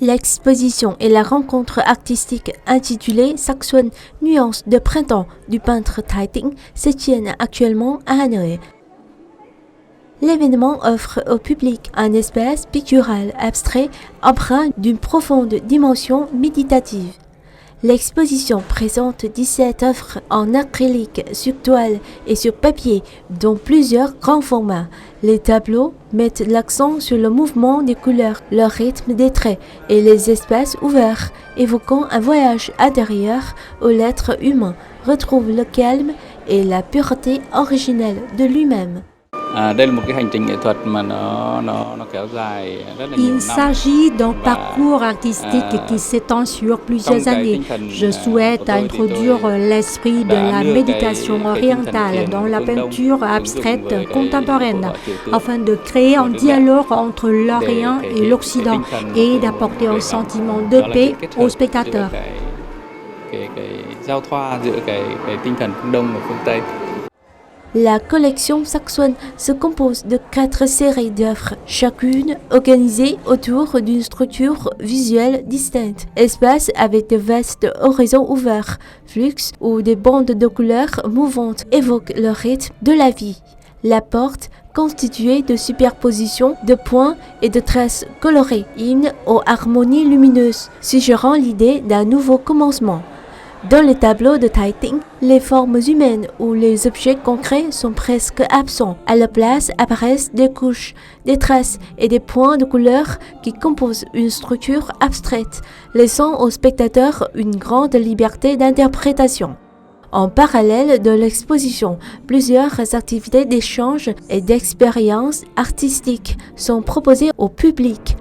L'exposition et la rencontre artistique intitulée Saxon Nuances de printemps du peintre Thái Tĩnh se tiennent actuellement à Hanoï. L'événement offre au public un espace pictural abstrait empreint d'une profonde dimension méditative. L'exposition présente 17 œuvres en acrylique sur toile et sur papier, dont plusieurs grands formats. Les tableaux mettent l'accent sur le mouvement des couleurs, leur rythme des traits et les espaces ouverts, évoquant un voyage intérieur où l'être humain retrouve le calme et la pureté originelle de lui-même. Il s'agit d'un parcours artistique qui s'étend sur plusieurs années. Je souhaite introduire l'esprit de la méditation orientale dans la peinture abstraite contemporaine, afin de créer un dialogue entre l'Orient et l'Occident et d'apporter un sentiment de paix aux spectateurs. La collection Saxon se compose de 4 séries d'œuvres, chacune organisée autour d'une structure visuelle distincte. Espace avec de vastes horizons ouverts, flux où des bandes de couleurs mouvantes évoquent le rythme de la vie. La porte, constituée de superpositions de points et de traces colorées, hymne aux harmonies lumineuses, suggérant l'idée d'un nouveau commencement. Dans les tableaux de Thái Tĩnh, les formes humaines ou les objets concrets sont presque absents. À la place apparaissent des couches, des traces et des points de couleur qui composent une structure abstraite, laissant aux spectateurs une grande liberté d'interprétation. En parallèle de l'exposition, plusieurs activités d'échange et d'expériences artistiques sont proposées au public.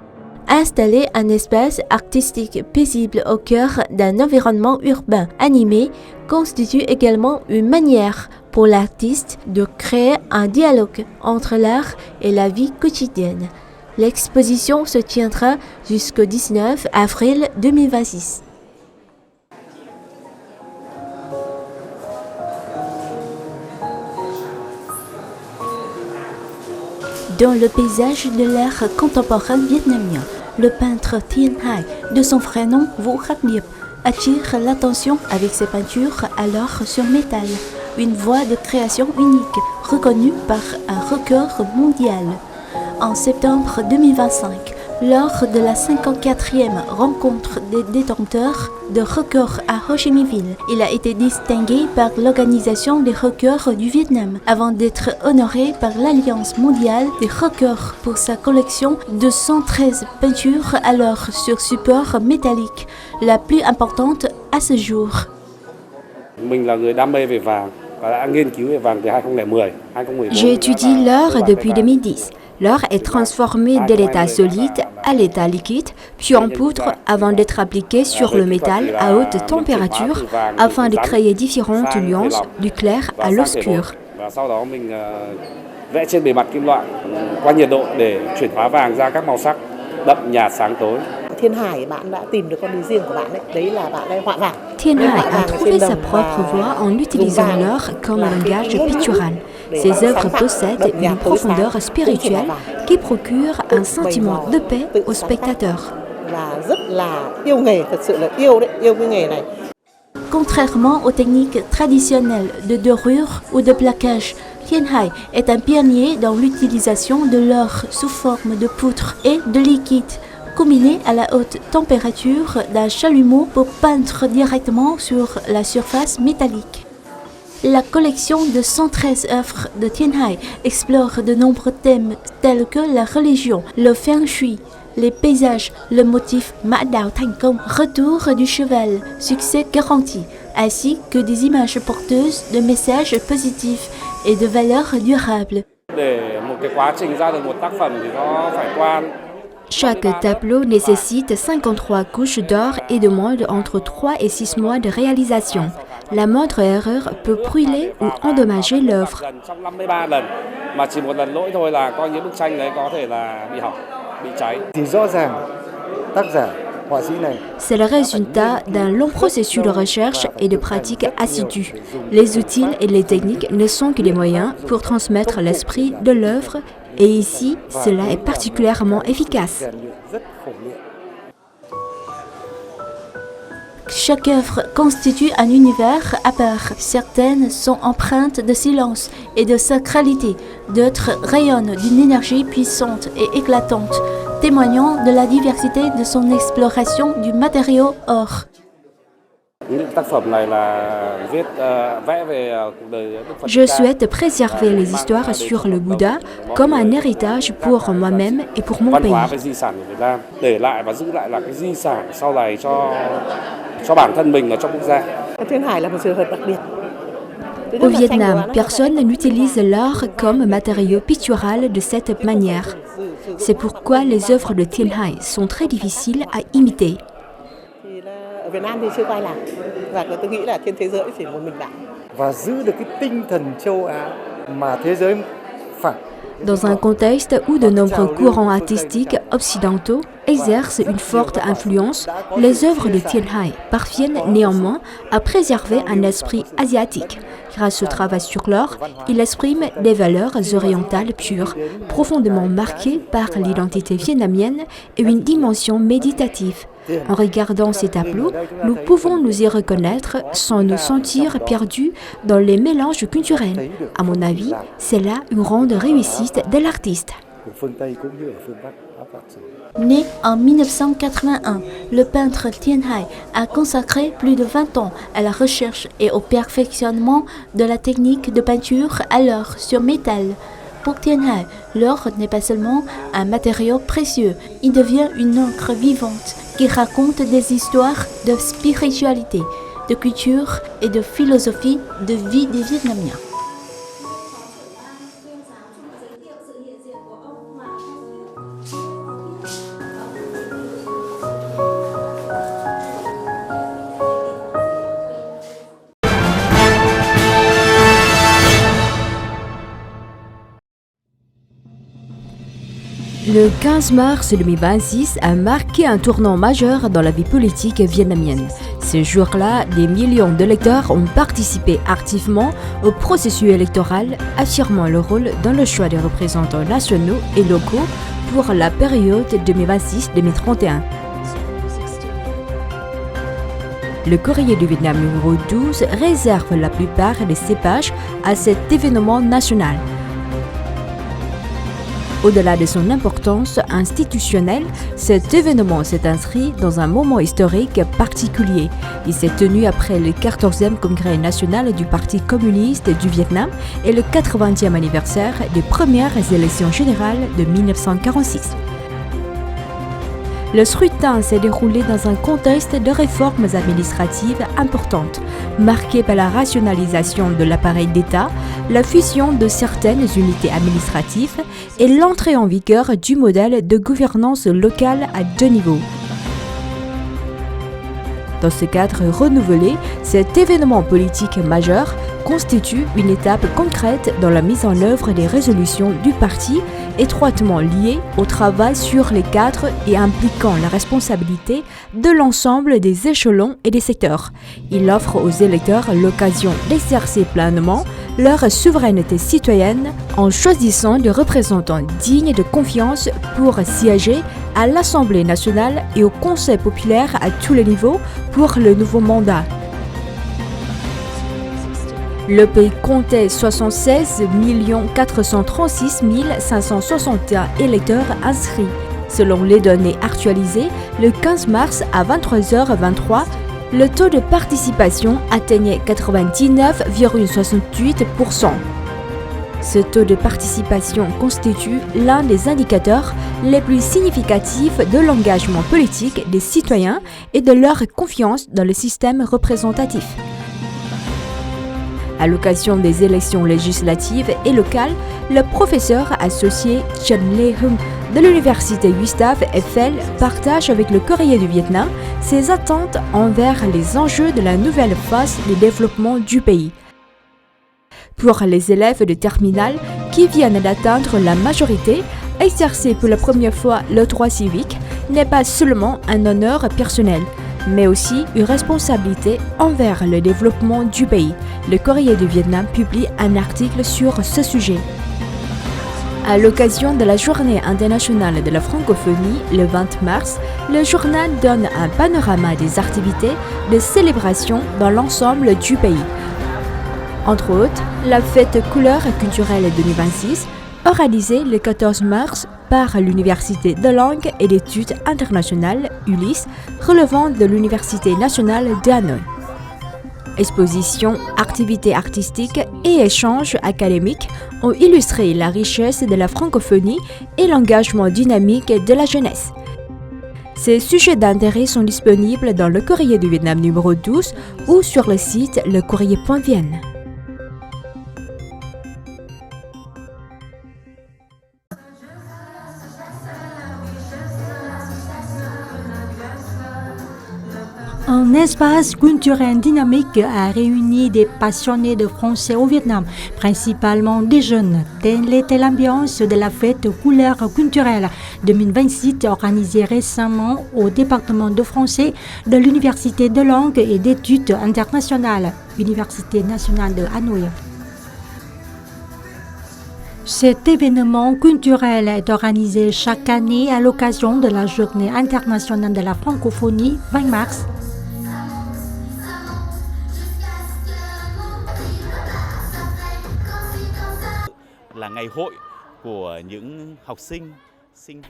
Installer un espace artistique paisible au cœur d'un environnement urbain animé constitue également une manière pour l'artiste de créer un dialogue entre l'art et la vie quotidienne. L'exposition se tiendra jusqu'au 19 avril 2026. Dans le paysage de l'art contemporain vietnamien, le peintre Thien Hai, de son vrai nom Vũ Khắc Niệm, attire l'attention avec ses peintures à l'or sur métal, une voie de création unique reconnue par un record mondial. En septembre 2025, lors de la 54e rencontre des détenteurs de records à Ho Chi Minh Ville, il a été distingué par l'Organisation des records du Vietnam avant d'être honoré par l'Alliance mondiale des records pour sa collection de 113 peintures à l'or sur support métallique, la plus importante à ce jour. J'étudie l'or depuis 2010. L'or est transformé de l'état solide à l'état liquide, puis en poudre avant d'être appliqué sur le métal à haute température afin de créer différentes nuances du clair à l'obscur. Thiên Hải, bạn đã tìm được con đường riêng của bạn đấy. Đấy là bạn đang họa vàng. Thien Hai a trouvé sa propre voie en utilisant l'or comme langage pictural. Ses œuvres possèdent une profondeur spirituelle qui procure un sentiment de paix aux spectateurs. Và rất là yêu nghề, thật sự là yêu cái nghề này. Contrairement aux techniques traditionnelles de dorure ou de plaquage, Thien Hai est un pionnier dans l'utilisation de l'or sous forme de poudre et de liquide, combiné à la haute température d'un chalumeau pour peindre directement sur la surface métallique. La collection de 113 œuvres de Thien Hai explore de nombreux thèmes tels que la religion, le feng shui, les paysages, le motif Mã Đáo Thành Công, retour du cheval, succès garanti, ainsi que des images porteuses de messages positifs et de valeurs durables. Chaque tableau nécessite 53 couches d'or et demande entre 3 et 6 mois de réalisation. La moindre erreur peut brûler ou endommager l'œuvre. C'est le résultat d'un long processus de recherche et de pratique assidue. Les outils et les techniques ne sont que des moyens pour transmettre l'esprit de l'œuvre, et ici, cela est particulièrement efficace. Chaque œuvre constitue un univers à part. Certaines sont empreintes de silence et de sacralité, d'autres rayonnent d'une énergie puissante et éclatante, témoignant de la diversité de son exploration du matériau or. Je souhaite préserver les histoires sur le Bouddha comme un héritage pour moi-même et pour mon pays. Au Vietnam, personne n'utilise l'art comme matériau pictural de cette manière. C'est pourquoi les œuvres de Thiên Hai sont très difficiles à imiter. Ở Việt Nam thì chưa có ai làm và tôi nghĩ là trên thế giới chỉ một mình bạn. Và giữ được cái tinh thần châu Á mà thế giới phải. Dans un contexte où de nombreux courants artistiques occidentaux exercent une forte influence, les œuvres de Thiên Hai parviennent néanmoins à préserver un esprit asiatique. Grâce au travail sur l'or, il exprime des valeurs orientales pures, profondément marquées par l'identité vietnamienne et une dimension méditative. En regardant ces tableaux, nous pouvons nous y reconnaître sans nous sentir perdus dans les mélanges culturels. À mon avis, c'est là une grande réussite de l'artiste. Né en 1981, le peintre Thiên Hai a consacré plus de 20 ans à la recherche et au perfectionnement de la technique de peinture à l'or sur métal. Pour Thiên Hai, l'or n'est pas seulement un matériau précieux, il devient une encre vivante qui raconte des histoires de spiritualité, de culture et de philosophie de vie des Vietnamiens. Le 15 mars 2026 a marqué un tournant majeur dans la vie politique vietnamienne. Ce jour-là, des millions d'électeurs ont participé activement au processus électoral, affirmant leur rôle dans le choix des représentants nationaux et locaux pour la période 2026-2031. Le courrier du Vietnam numéro 12 réserve la plupart des ses pages à cet événement national. Au-delà de son importance institutionnelle, cet événement s'est inscrit dans un moment historique particulier. Il s'est tenu après le 14e congrès national du Parti communiste du Vietnam et le 80e anniversaire des premières élections générales de 1946. Le scrutin s'est déroulé dans un contexte de réformes administratives importantes, marqué par la rationalisation de l'appareil d'État, la fusion de certaines unités administratives et l'entrée en vigueur du modèle de gouvernance locale à 2 niveaux. Dans ce cadre renouvelé, cet événement politique majeur constitue une étape concrète dans la mise en œuvre des résolutions du parti, étroitement liées au travail sur les cadres et impliquant la responsabilité de l'ensemble des échelons et des secteurs. Il offre aux électeurs l'occasion d'exercer pleinement leur souveraineté citoyenne en choisissant des représentants dignes de confiance pour siéger à l'Assemblée nationale et au Conseil populaire à tous les niveaux pour le nouveau mandat. Le pays comptait 76 436 561 électeurs inscrits. Selon les données actualisées, le 15 mars à 23h23, le taux de participation atteignait 99,68%. Ce taux de participation constitue l'un des indicateurs les plus significatifs de l'engagement politique des citoyens et de leur confiance dans le système représentatif. À l'occasion des élections législatives et locales, le professeur associé Trần Lê Hưng de l'université Gustave Eiffel partage avec le Courrier du Vietnam ses attentes envers les enjeux de la nouvelle phase de développement du pays. Pour les élèves de terminale qui viennent d'atteindre la majorité, exercer pour la première fois le droit civique n'est pas seulement un honneur personnel, mais aussi une responsabilité envers le développement du pays. Le Courrier du Vietnam publie un article sur ce sujet. À l'occasion de la Journée internationale de la francophonie, le 20 mars, le journal donne un panorama des activités de célébration dans l'ensemble du pays. Entre autres, la fête couleur culturelle 2026, organisée le 14 mars par l'Université de langue et d'études internationales ULIS, relevant de l'Université nationale de Hanoï. Expositions, activités artistiques et échanges académiques ont illustré la richesse de la francophonie et l'engagement dynamique de la jeunesse. Ces sujets d'intérêt sont disponibles dans le Courrier du Vietnam numéro 12 ou sur le site lecourrier.vn. Un espace culturel dynamique a réuni des passionnés de français au Vietnam, principalement des jeunes. Telle était l'ambiance de la fête couleur culturelle 2026 organisée récemment au département de français de l'Université de langue et d'études internationales, Université nationale de Hanoï. Cet événement culturel est organisé chaque année à l'occasion de la Journée internationale de la francophonie 20 mars.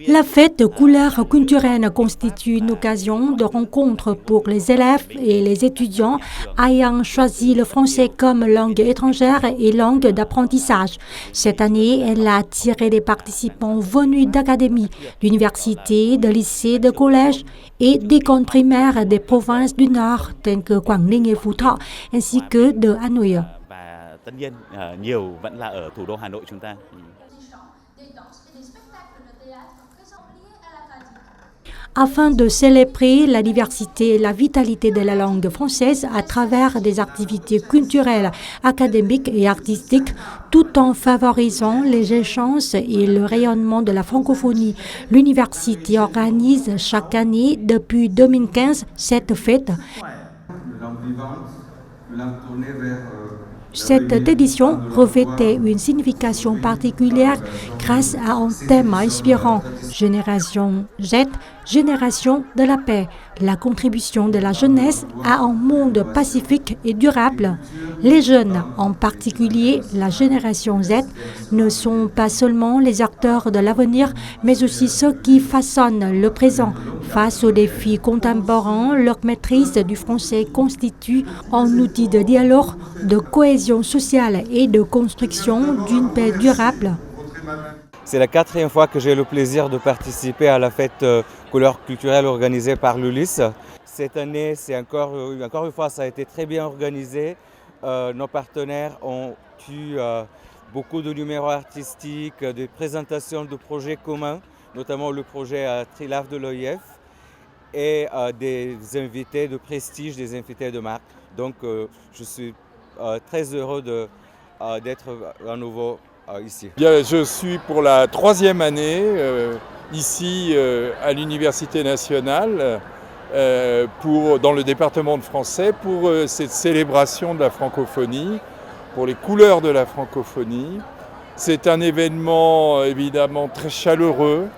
La fête couleur culturelle constitue une occasion de rencontre pour les élèves et les étudiants ayant choisi le français comme langue étrangère et langue d'apprentissage. Cette année, elle a attiré des participants venus d'académies, d'universités, de lycées, de collèges et d'écoles primaires des provinces du Nord telles que Quảng Ninh et Phú Thọ, ainsi que de Hanoï. Tất nhiên nhiều vẫn là ở thủ đô Hà Nội chúng ta. Afin de célébrer la diversité et la vitalité de la langue française à travers des activités culturelles, académiques et artistiques, tout en favorisant les échanges et le rayonnement de la francophonie. L'université organise chaque année depuis 2015 cette fête. Cette édition revêtait une signification particulière grâce à un thème inspirant, Génération Z, Génération de la paix, la contribution de la jeunesse à un monde pacifique et durable. Les jeunes, en particulier la génération Z, ne sont pas seulement les acteurs de l'avenir, mais aussi ceux qui façonnent le présent. Face aux défis contemporains, leur maîtrise du français constitue un outil de dialogue, de cohésion sociale et de construction d'une paix durable. C'est la 4e fois que j'ai le plaisir de participer à la fête couleur culturelle organisée par l'ULIS. Cette année, c'est encore une fois, ça a été très bien organisé. Nos partenaires ont eu beaucoup de numéros artistiques, des présentations de projets communs, notamment le projet Trilave de l'OIF, et des invités de prestige, des invités de marque. Donc je suis très heureux d'être à nouveau ici. Bien, je suis pour la 3e année ici à l'Université nationale dans le département de français pour cette célébration de la francophonie, pour les couleurs de la francophonie. C'est un événement évidemment très chaleureux,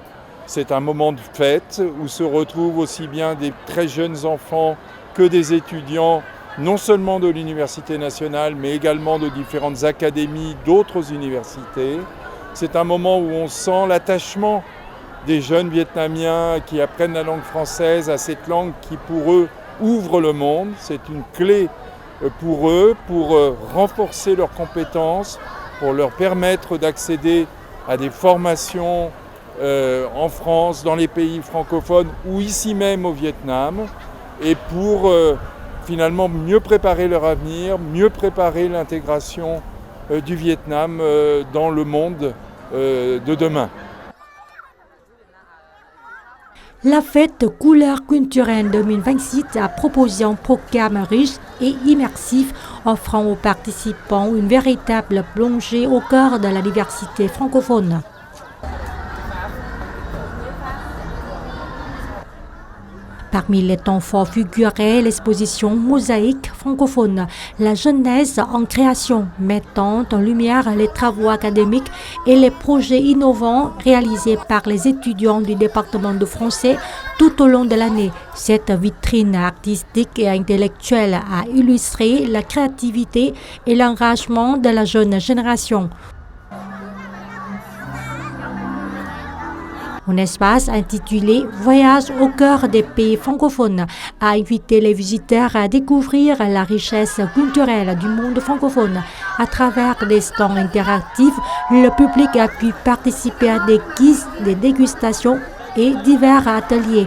c'est un moment de fête où se retrouvent aussi bien des très jeunes enfants que des étudiants, non seulement de l'Université nationale, mais également de différentes académies d'autres universités. C'est un moment où on sent l'attachement des jeunes Vietnamiens qui apprennent la langue française à cette langue qui, pour eux, ouvre le monde. C'est une clé pour eux, pour renforcer leurs compétences, pour leur permettre d'accéder à des formations en France, dans les pays francophones ou ici même au Vietnam, et pour finalement mieux préparer leur avenir, mieux préparer l'intégration du Vietnam dans le monde de demain. La fête couleur culturelle 2026 a proposé un programme riche et immersif offrant aux participants une véritable plongée au cœur de la diversité francophone. Parmi les temps forts figurait l'exposition Mosaïque francophone, la jeunesse en création, mettant en lumière les travaux académiques et les projets innovants réalisés par les étudiants du département de français tout au long de l'année. Cette vitrine artistique et intellectuelle a illustré la créativité et l'engagement de la jeune génération. Un espace intitulé « Voyage au cœur des pays francophones » a invité les visiteurs à découvrir la richesse culturelle du monde francophone. À travers des stands interactifs, le public a pu participer à des quiz, des dégustations et divers ateliers.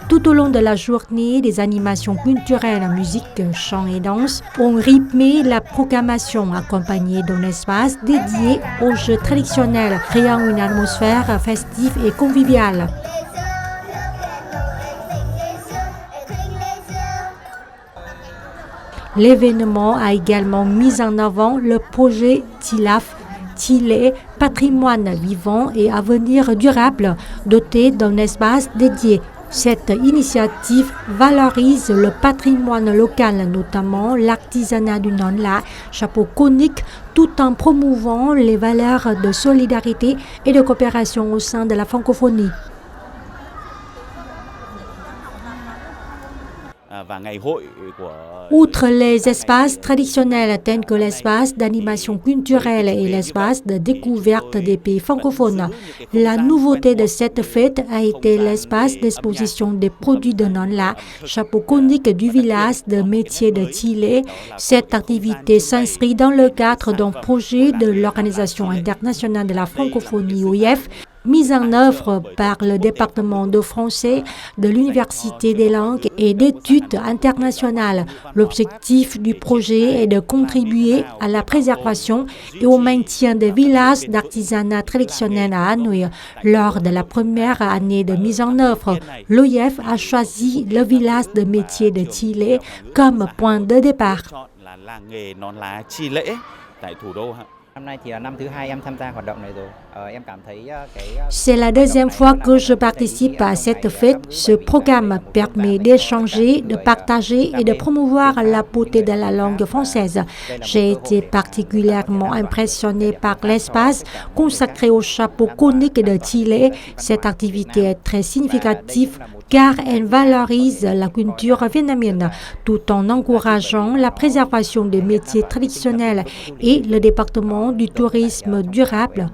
Tout au long de la journée, des animations culturelles, musique, chant et danse ont rythmé la programmation, accompagnée d'un espace dédié aux jeux traditionnels, créant une atmosphère festive et conviviale. L'événement a également mis en avant le projet TILAF, Chile, patrimoine vivant et avenir durable, doté d'un espace dédié. Cette initiative valorise le patrimoine local, notamment l'artisanat du non-la, chapeau conique, tout en promouvant les valeurs de solidarité et de coopération au sein de la francophonie. Outre les espaces traditionnels tels que l'espace d'animation culturelle et l'espace de découverte des pays francophones, la nouveauté de cette fête a été l'espace d'exposition des produits de non-la, chapeau conique du village de métiers de Chile. Cette activité s'inscrit dans le cadre d'un projet de l'Organisation internationale de la francophonie OIF, mise en œuvre par le département de français de l'Université des langues et d'études internationales. L'objectif du projet est de contribuer à la préservation et au maintien des villages d'artisanat traditionnel à Hanoï. Lors de la première année de mise en œuvre, l'OIF a choisi le village de métiers de Chile comme point de départ. C'est la deuxième fois que je participe à cette fête. Ce programme permet d'échanger, de partager et de promouvoir la beauté de la langue française. J'ai été particulièrement impressionnée par l'espace consacré au chapeau conique de Chile. Cette activité est très significative car elle valorise la culture vietnamienne tout en encourageant la préservation des métiers traditionnels et le département du tourisme durable.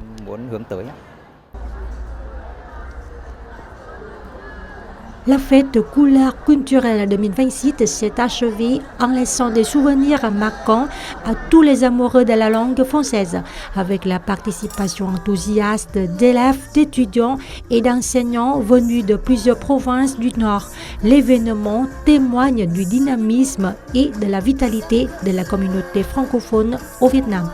La fête de couleurs culturelles 2026 s'est achevée en laissant des souvenirs marquants à tous les amoureux de la langue française, avec la participation enthousiaste d'élèves, d'étudiants et d'enseignants venus de plusieurs provinces du Nord. L'événement témoigne du dynamisme et de la vitalité de la communauté francophone au Vietnam.